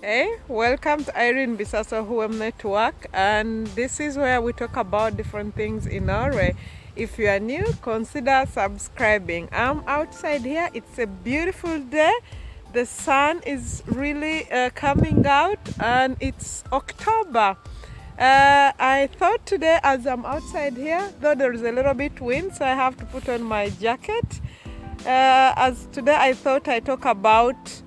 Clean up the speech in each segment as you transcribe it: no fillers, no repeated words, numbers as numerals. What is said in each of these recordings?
Hey, welcome to irenebisassohoemnetwork, and this is where we talk about different things in Norway. If you are new, consider subscribing. I'm outside here. It's a beautiful day. The sun is really coming out, and it's October. I thought today, as I'm outside here, though there is a little bit wind, so I have to put on my jacket. As today I thought I talk about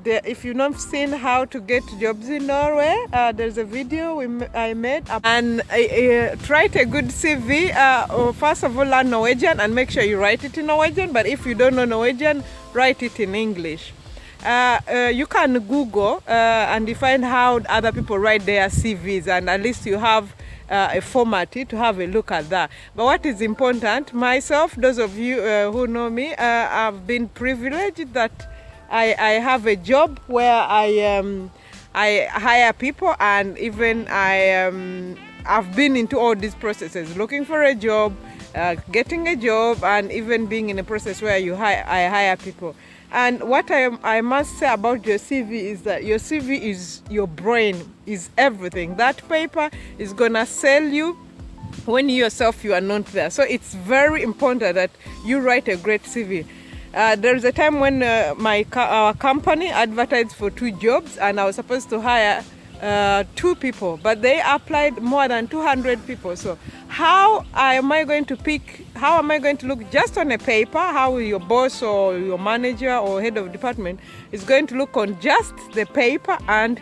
if you've not seen how to get jobs in Norway, there's a video I made, and write a good CV. First of all, learn Norwegian and make sure you write it in Norwegian, but if you don't know Norwegian, write it in English. You can Google and define how other people write their CVs, and at least you have a format to have a look at that. But what is important, myself, those of you who know me, I've been privileged that I have a job where I hire people, and even I've been into all these processes, looking for a job, getting a job, and even being in a process where I hire people. And what I must say about your CV is that your CV is your brain, is everything. That paper is gonna sell you when you yourself you are not there. So it's very important that you write a great CV. There's a time when our company advertised for 2 jobs, and I was supposed to hire 2 people, but they applied more than 200 people. So how am I going to look just on a paper? How your boss or your manager or head of department is going to look on just the paper and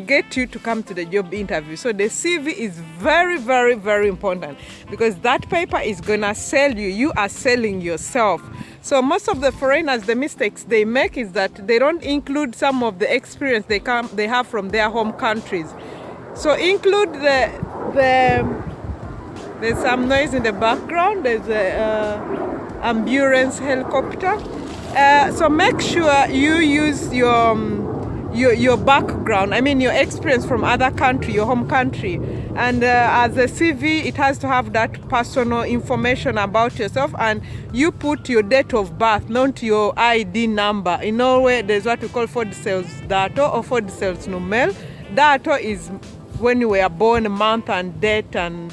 get you to come to the job interview? So the CV is very, very, very important, because that paper is gonna sell you. You are selling yourself. So most of the foreigners, the mistakes they make is that they don't include some of the experience they have from their home countries. So include there's some noise in the background. There's a ambulance helicopter. So make sure you use your background, I mean your experience from other country, your home country. And as a CV, it has to have that personal information about yourself, and you put your date of birth, not your ID number. In Norway, there's what we call fødselsdato or fødselsnummer. Dato is when you were born, month and date and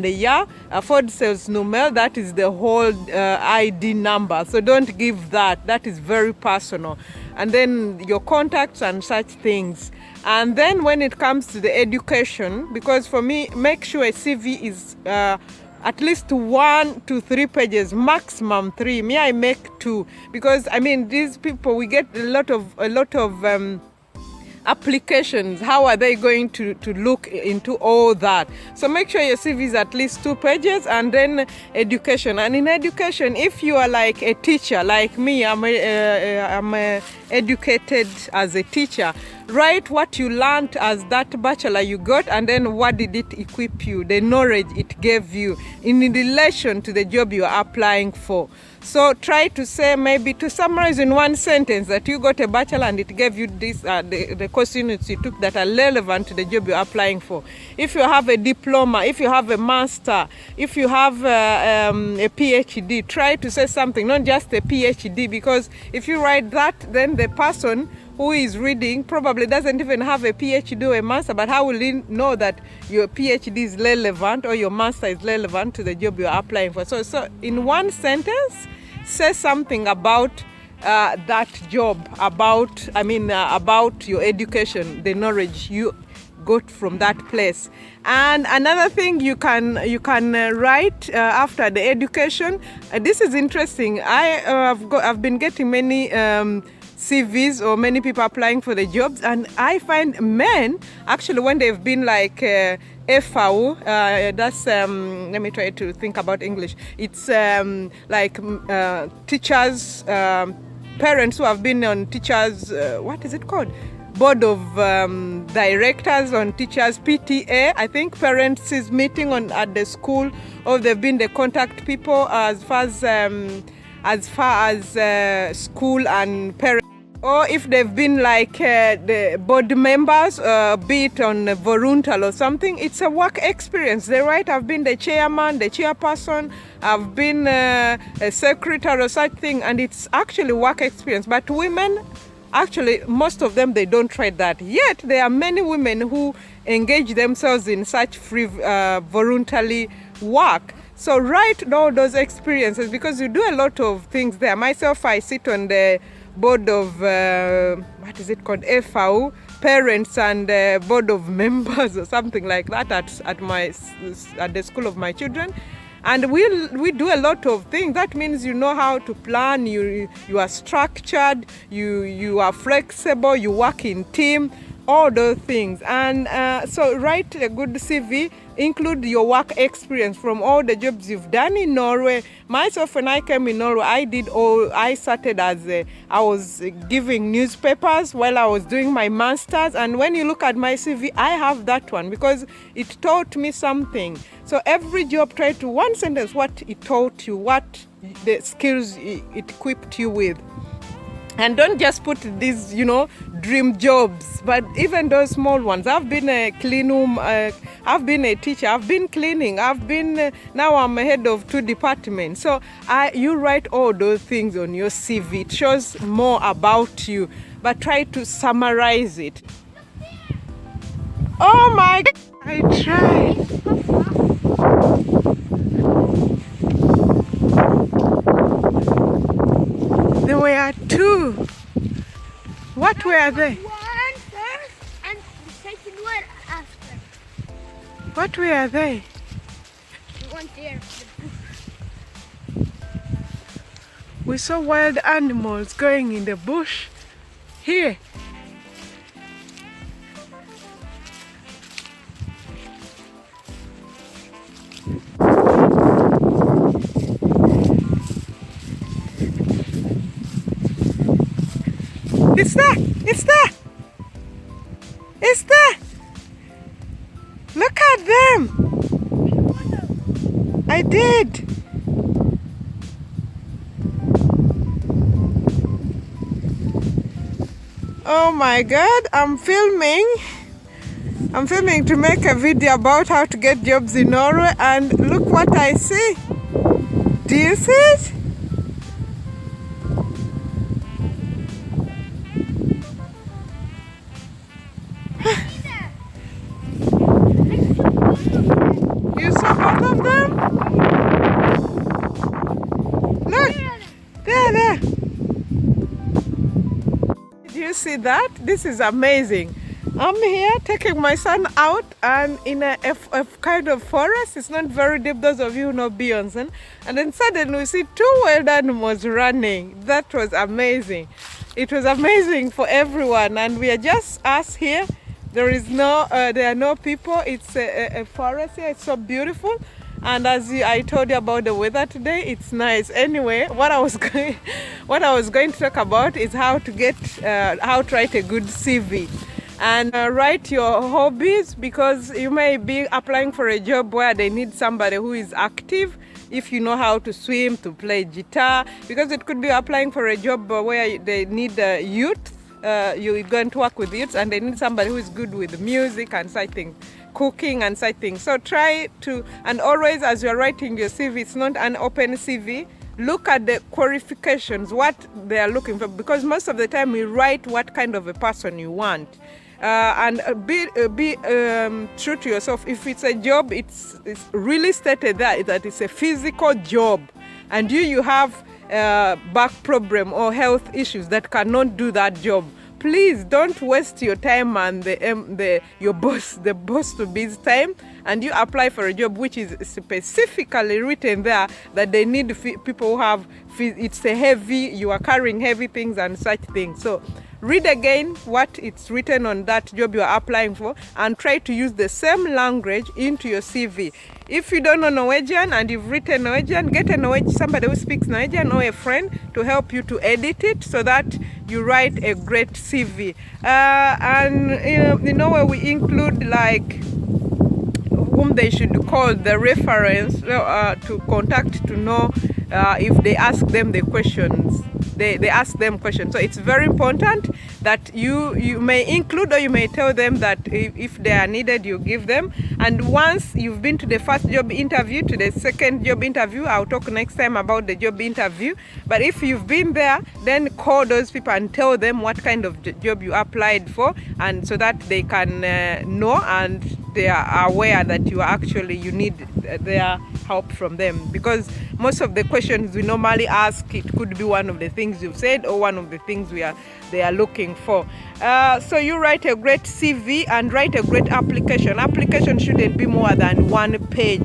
the year. Fødselsnummer, that is the whole ID number. So don't give that. That is very personal. And then your contacts and such things. And then when it comes to the education, because for me, make sure a CV is at least 1 to 3 pages, maximum 3. Me, I make 2, because I mean these people, we get a lot of applications. How are they going to look into all that? So make sure your CV is at least 2 pages, and then education. And in education, if you are like a teacher, like me, I'm educated as a teacher, write what you learned as that bachelor you got, and then what did it equip you, the knowledge it gave you in relation to the job you are applying for. So try to say, maybe to summarize in 1 sentence, that you got a bachelor and it gave you this, the course units you took that are relevant to the job you're applying for. If you have a diploma, if you have a master, if you have a PhD, try to say something, not just a PhD, because if you write that, then the person who is reading probably doesn't even have a PhD or a master, but how will he know that your PhD is relevant or your master is relevant to the job you're applying for? So in 1 sentence, say something about that job, about your education, the knowledge you got from that place. And another thing you can write after the education. This is interesting. I've been getting many CVs or many people applying for the jobs, and I find men actually, when they've been like FAU, that's let me try to think about English. It's like teachers, parents who have been on teachers, what is it called? Board of directors on teachers, PTA, I think, parents is meeting at the school, or they've been the contact people as far as school and parents. Or if they've been like the board members, be it on a volunteer or something, it's a work experience. They write, I've been the chairman, the chairperson, I've been a secretary or such thing, and it's actually work experience. But women Actually, most of them, they don't try that. Yet, there are many women who engage themselves in such free voluntary work. So write all those experiences, because you do a lot of things there. Myself, I sit on the board of, what is it called, FAU, parents and board of members or something like that at the school of my children. And we do a lot of things. That means you know how to plan, you are structured, you are flexible, you work in team, all those things. And so write a good CV, include your work experience from all the jobs you've done in Norway. Myself, when I came in Norway, I started as I was giving newspapers while I was doing my master's. And when you look at my CV, I have that one because it taught me something. So every job, try to one sentence what it taught you, what the skills it equipped you with. And don't just put these, dream jobs, but even those small ones. I've been a clean room, I've been a teacher, I've been cleaning, now I'm head of 2 departments. So you write all those things on your CV. It shows more about you, but try to summarize it. Oh my God, I tried. There were 2. What were they? One first and the second one after. What were they? The one there. We saw wild animals going in the bush here. It's there! It's there! It's there! Look at them! I did! Oh my God, I'm filming to make a video about how to get jobs in Norway, and look what I see. Do you see it? You saw both of them? Look! There! Did you see that? This is amazing. I'm here taking my son out and in a kind of forest. It's not very deep, those of you who know Beyonce. And then suddenly we see 2 wild animals running. That was amazing. It was amazing for everyone, and we are just us here. There are no people. It's a forest here. It's so beautiful. And as I told you about the weather today, it's nice. Anyway, what I was going to talk about is how to write a good CV. And write your hobbies, because you may be applying for a job where they need somebody who is active. If you know how to swim, to play guitar, because it could be applying for a job where they need youth. You're going to work with youths and they need somebody who is good with music and such things, cooking and such things. So try to, and always as you're writing your CV, it's not an open CV. Look at the qualifications, what they are looking for, because most of the time we write what kind of a person you want. And be true to yourself. If it's a job, it's really stated that it's a physical job, and you have back problem or health issues that cannot do that job. Please don't waste your time and the boss to be's time, and you apply for a job which is specifically written there that they need people who have, it's a heavy, you are carrying heavy things and such things. So read again what it's written on that job you are applying for, and try to use the same language into your CV. If you don't know Norwegian and you've written Norwegian, get somebody who speaks Norwegian or a friend to help you to edit it so that you write a great CV. And in Norway we include like whom they should call the reference to contact to know if they ask them the questions, they ask them questions. So it's very important that you may include, or you may tell them that if they are needed, you give them. And once you've been to the first job interview, to the second job interview, I'll talk next time about the job interview. But if you've been there, then call those people and tell them what kind of job you applied for, and so that they can know and they are aware that you need their help from them. Because most of the questions we normally ask, it could be one of the things you've said or one of the things they are looking for. So you write a great CV and write a great application. Application shouldn't be more than 1 page.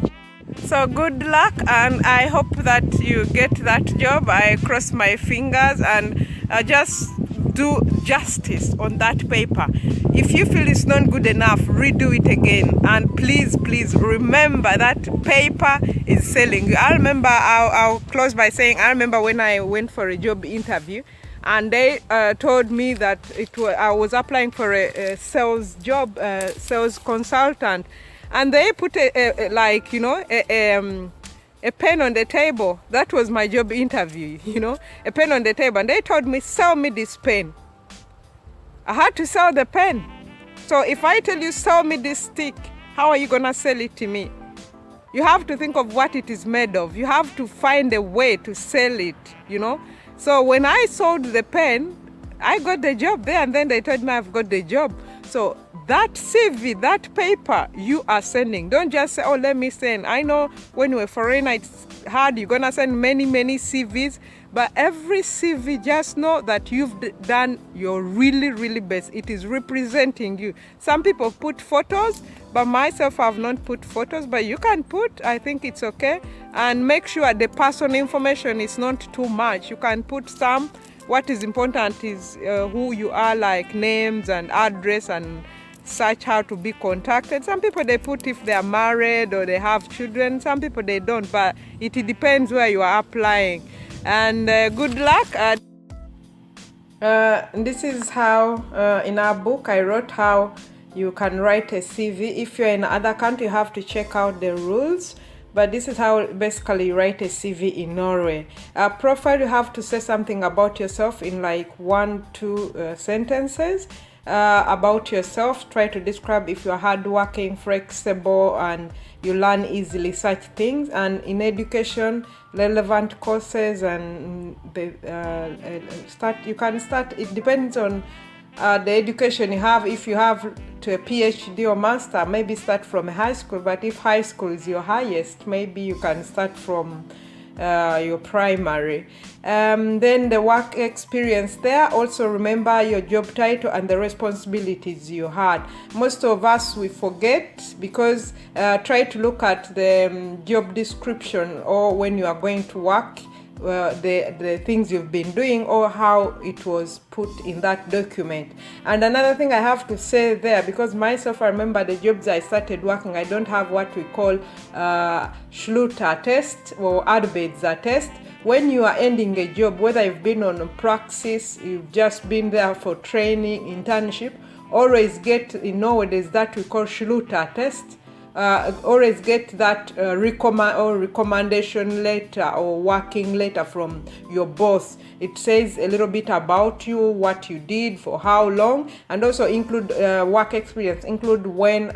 So good luck, and I hope that you get that job. I cross my fingers, and just do justice on that paper. If you feel it's not good enough, redo it again. And please remember that paper is selling you. I'll close by saying, I remember when I went for a job interview, and they told me that I was applying for a sales job, sales consultant, and they put a pen on the table. That was my job interview, a pen on the table, and they told me, sell me this pen. I had to sell the pen. So if I tell you, sell me this stick, how are you gonna sell it to me? You have to think of what it is made of. You have to find a way to sell it, So when I sold the pen, I got the job there, and then they told me I've got the job. So that CV, that paper you are sending, don't just say, oh, let me send. I know when you're a foreigner, it's hard. You're going to send many CVs. But every CV, just know that you've done your really best. It is representing you. Some people put photos, but myself, I've not put photos. But you can put, I think it's okay. And make sure the personal information is not too much. You can put some. What is important is who you are, like names and address and such, how to be contacted. Some people, they put if they are married or they have children. Some people, they don't, but it depends where you are applying. And good luck. This is how, in our book, I wrote how you can write a CV. If you're in another country, you have to check out the rules. But this is how basically you write a CV in Norway. Profile, you have to say something about yourself in like 1-2 sentences. About yourself, try to describe if you're hardworking, flexible, and you learn easily, such things. And in education, relevant courses, and you can start, it depends on the education you have. If you have to a PhD or master, maybe start from high school. But if high school is your highest, maybe you can start from your primary. Then the work experience there. Also remember your job title and the responsibilities you had. Most of us, we forget, because try to look at the job description, or when you are going to work, the things you've been doing, or how it was put in that document. And another thing I have to say there, because myself, I remember the jobs I started working, I don't have what we call Schluter test or Arbeidsar test. When you are ending a job, whether you've been on a praxis, you've just been there for training, internship, always get, in Norway, there's that we call Schluter test. Always get that recommendation letter or working letter from your boss. It says a little bit about you, what you did, for how long, and also include work experience, include when,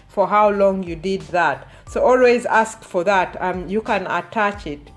for how long you did that. So always ask for that. You can attach it.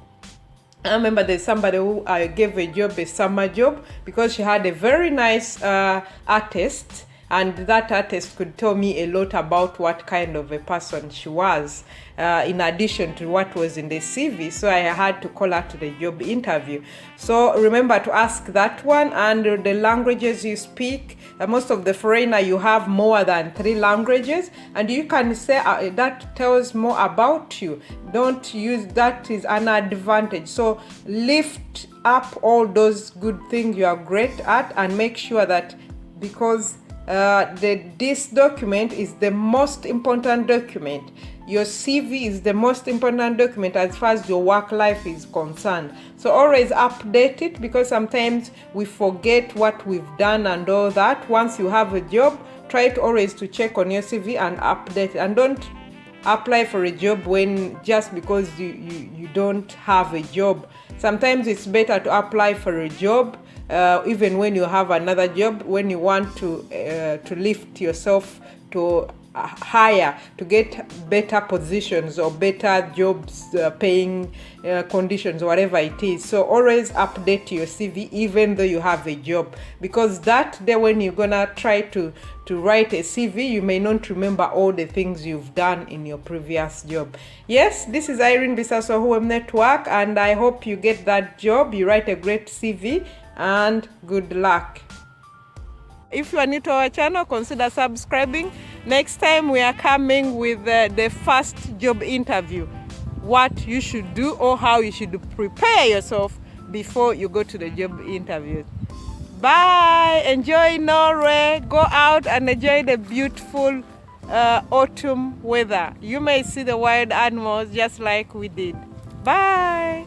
I remember there's somebody who I gave a job, a summer job, because she had a very nice artist. And that artist could tell me a lot about what kind of a person she was, in addition to what was in the CV. So I had to call her to the job interview. So remember to ask that one. And the languages you speak, most of the foreigner, you have more than 3 languages. And you can say that tells more about you. Don't use that is an advantage. So lift up all those good things you are great at, and make sure that, because this document is the most important document. Your CV is the most important document as far as your work life is concerned. So always update it, because sometimes we forget what we've done and all that. Once you have a job, try to always to check on your CV and update it. And don't apply for a job when just because you don't have a job. Sometimes it's better to apply for a job even when you have another job, when you want to lift yourself to higher, to get better positions or better jobs, paying conditions, whatever it is. So always update your CV even though you have a job, because that day when you're gonna try to write a CV, you may not remember all the things you've done in your previous job. Yes, this is Irene Bisassohoemnetwork, and I hope you get that job, you write a great CV, and good luck. If you are new to our channel, consider subscribing. Next time we are coming with the first job interview, what you should do or how you should prepare yourself before you go to the job interview. Bye! Enjoy Norway. Go out and enjoy the beautiful autumn weather. You may see the wild animals just like we did. Bye!